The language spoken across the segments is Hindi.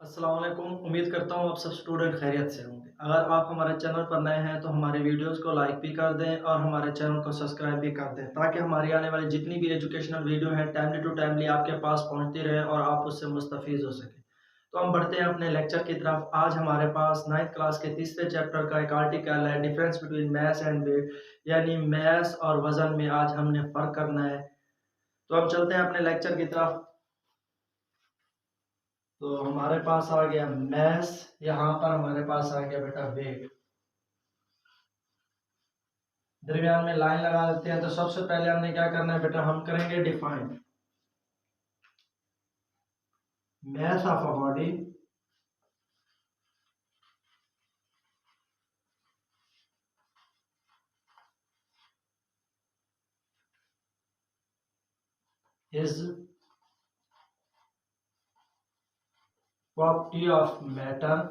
अस्सलाम वालेकुम। उम्मीद करता हूँ आप सब स्टूडेंट खैरियत से होंगे। अगर आप हमारे चैनल पर नए हैं तो हमारे वीडियोस को लाइक भी कर दें और हमारे चैनल को सब्सक्राइब भी कर दें ताकि हमारी आने वाली जितनी भी एजुकेशनल वीडियो है टाइमली टू टाइमली आपके पास पहुँचती रहे और आप उससे मुस्तफ़ीज़ हो सकें। तो हम बढ़ते हैं अपने लेक्चर की तरफ। आज हमारे पास 9th क्लास के तीसरे चैप्टर का एक आर्टिकल है, difference between mass and weight, यानी मैस और वज़न में आज हमने फ़र्क करना है। तो हम चलते हैं अपने लेक्चर की तरफ। तो हमारे पास आ गया मैस, यहाँ पर हमारे पास आ गया बेटा वेट। दरमियान में लाइन लगा देते हैं। तो सबसे पहले हमने क्या करना है बेटा, हम करेंगे define mass of a body is property of matter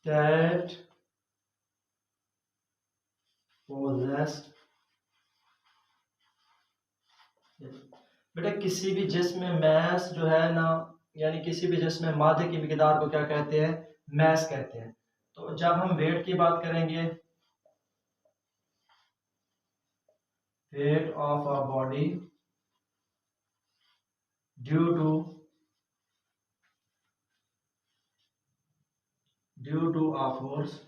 that possess। बेटा किसी भी जिस्म में मैस जो है ना, यानी किसी भी जिस्म में मादे की मिकदार को क्या कहते हैं, मैस कहते हैं। तो जब हम वेट की बात करेंगे, weight of a body due to a force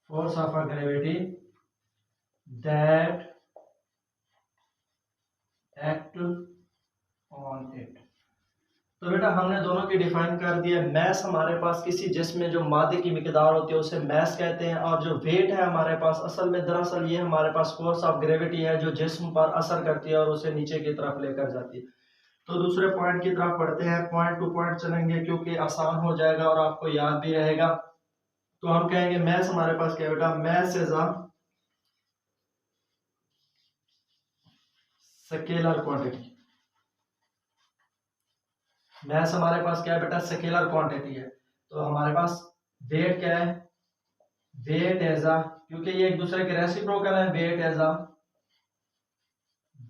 of a gravity that act on it। तो बेटा हमने दोनों की डिफाइन कर दिया। मैस हमारे पास किसी जिस्म में जो मादे की मिकदार होती है उसे मैस कहते हैं, और जो वेट है हमारे पास असल में दरअसल ये हमारे पास फोर्स ऑफ ग्रेविटी है जो जिस्म पर असर करती है और उसे नीचे की तरफ लेकर जाती है। तो दूसरे पॉइंट की तरफ पढ़ते हैं। पॉइंट टू पॉइंट चलेंगे क्योंकि आसान हो जाएगा और आपको याद भी रहेगा। तो हम कहेंगे मैस हमारे पास क्या बेटा, mass is a scalar quantity. Mass हमारे पास क्या है बेटा, स्केलर क्वांटिटी है। तो हमारे पास वेट क्या है, वेट एज अ, क्योंकि ये एक दूसरे के रेसिप्रोकल है, weight as a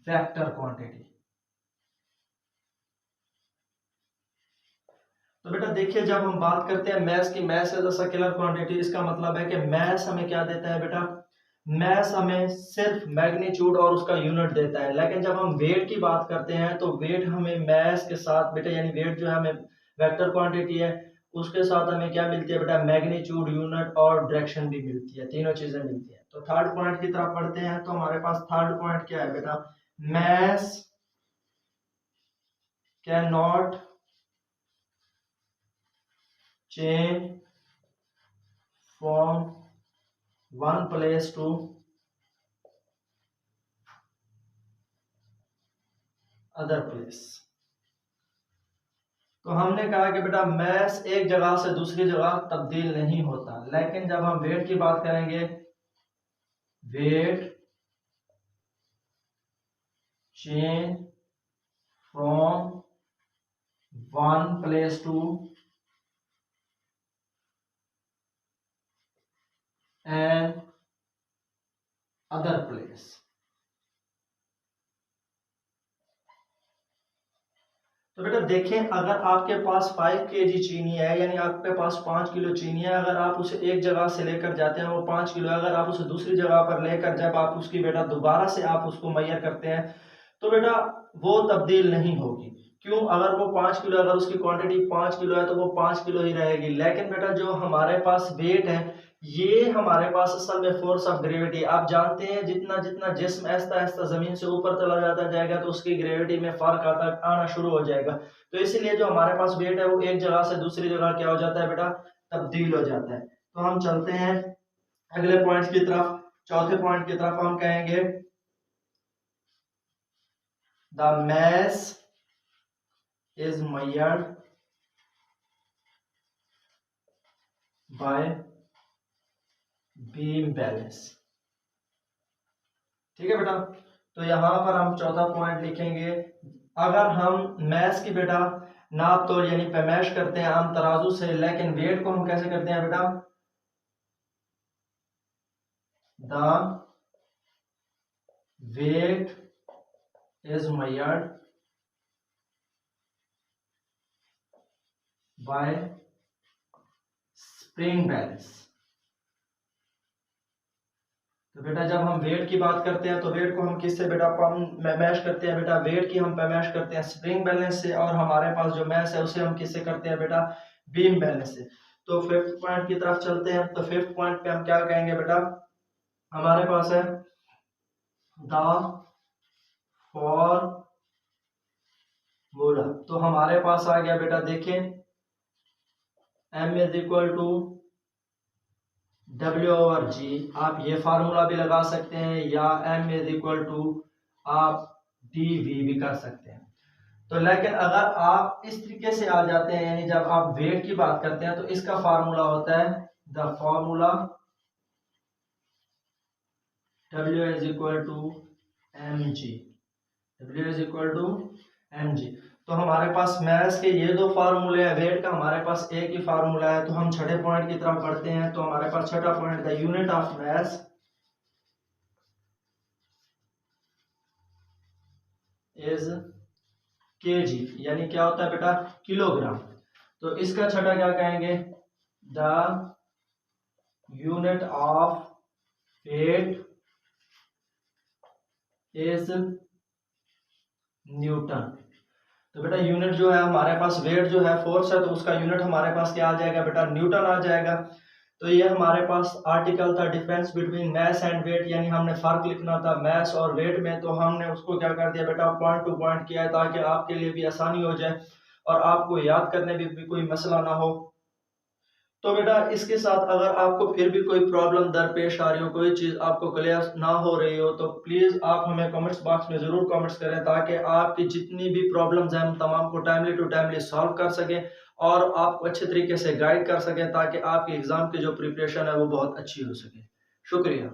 vector quantity. तो बेटा देखिए, जब हम बात करते हैं मैस की, mass as a scalar quantity, इसका मतलब है कि मैस हमें क्या देता है बेटा, मैस हमें सिर्फ मैग्नीट्यूड और उसका यूनिट देता है। लेकिन जब हम वेट की बात करते हैं तो वेट हमें मैस के साथ बेटा, यानी वेट जो है हमें वेक्टर क्वांटिटी है, उसके साथ हमें क्या मिलती है बेटा, मैग्नीट्यूड, यूनिट और डायरेक्शन भी मिलती है, तीनों चीजें मिलती हैं। तो थर्ड पॉइंट की तरफ पढ़ते हैं। तो हमारे पास थर्ड पॉइंट क्या है बेटा, mass can not change from one place to other place. तो हमने कहा कि बेटा मैस एक जगह से दूसरी जगह तब्दील नहीं होता, लेकिन जब हम वेट की बात करेंगे, weight change from one place to another place. तो बेटा देखें, अगर आपके पास 5 kg चीनी है, यानी आपके पास 5 किलो चीनी है, अगर आप उसे एक जगह से लेकर जाते हैं वो 5 किलो, अगर आप उसे दूसरी जगह पर लेकर जब आप उसकी बेटा दोबारा से आप उसको मैयर करते हैं तो बेटा वो तब्दील नहीं होगी। क्यों? अगर वो 5 किलो, अगर उसकी क्वांटिटी 5 किलो है तो वो 5 किलो ही रहेगी। लेकिन बेटा जो हमारे पास वेट है, ये हमारे पास असल में फोर्स ऑफ ग्रेविटी, आप जानते हैं जितना जितना जिस्म ऐसा ऐसा जमीन से ऊपर चला जाता जाएगा तो उसकी ग्रेविटी में फर्क आना शुरू हो जाएगा। तो इसीलिए जो हमारे पास वेट है वो एक जगह से दूसरी जगह क्या हो जाता है बेटा, तब्दील हो जाता है। तो हम चलते हैं अगले पॉइंट की तरफ। चौथे पॉइंट की तरफ हम कहेंगे the mass is measured by beam balance। ठीक है बेटा, तो यहां पर हम चौथा पॉइंट लिखेंगे, अगर हम मैस की बेटा नाप तोल यानी पैमाइश करते हैं हम तराजू से, लेकिन वेट को हम कैसे करते हैं बेटा, the weight is measured by spring balance. तो बेटा जब हम वेट की बात करते हैं तो वेट को हम किससे बेटा मैश करते हैं बेटा, वेट की हम मैश करते हैं स्प्रिंग बैलेंस से, और हमारे पास जो मैश है उसे हम किससे करते हैं बेटा, बीम बैलेंस से। तो फिफ्थ पॉइंट की तरफ चलते हैं। तो फिफ्थ पॉइंट पे हम क्या कहेंगे बेटा, हमारे पास है द फॉर्मूला। तो हमारे पास आ गया बेटा, देखें M is equal to W/G। आप ये फार्मूला भी लगा सकते हैं, या M इज इक्वल टू आप dV भी कर सकते हैं। तो लेकिन अगर आप इस तरीके से आ जाते हैं, यानी जब आप वेट की बात करते हैं तो इसका फार्मूला होता है the formula W is equal to mg। W is equal to mg। तो हमारे पास मैस के ये दो फार्मूले हैं, वेट का हमारे पास एक ही फार्मूला है। तो हम छठे पॉइंट की तरफ बढ़ते हैं। तो हमारे पास छठा point, the unit of mass is kg, यानी क्या होता है बेटा, किलोग्राम। तो इसका छठा क्या कहेंगे, the unit of weight is newton. तो बेटा यूनिट जो है हमारे पास, वेट जो है फोर्स है, तो उसका यूनिट हमारे पास क्या आ जाएगा बेटा, न्यूटन आ जाएगा। तो ये हमारे पास आर्टिकल था difference between mass and weight, यानी हमने फर्क लिखना था मैस और वेट में। तो हमने उसको क्या कर दिया बेटा, पॉइंट टू पॉइंट किया है, ताकि आपके लिए भी आसानी हो जाए और आपको याद करने में भी कोई मसला ना हो। तो बेटा इसके साथ अगर आपको फिर भी कोई प्रॉब्लम दरपेश आ रही हो, कोई चीज़ आपको क्लियर ना हो रही हो, तो प्लीज़ आप हमें कमेंट्स बॉक्स में ज़रूर कमेंट्स करें, ताकि आपकी जितनी भी प्रॉब्लम्स हैं हम तमाम को टाइमली टू टाइमली सॉल्व कर सकें और आपको अच्छे तरीके से गाइड कर सकें, ताकि आपकी एग्ज़ाम की जो प्रिपरेशन है वो बहुत अच्छी हो सके। शुक्रिया।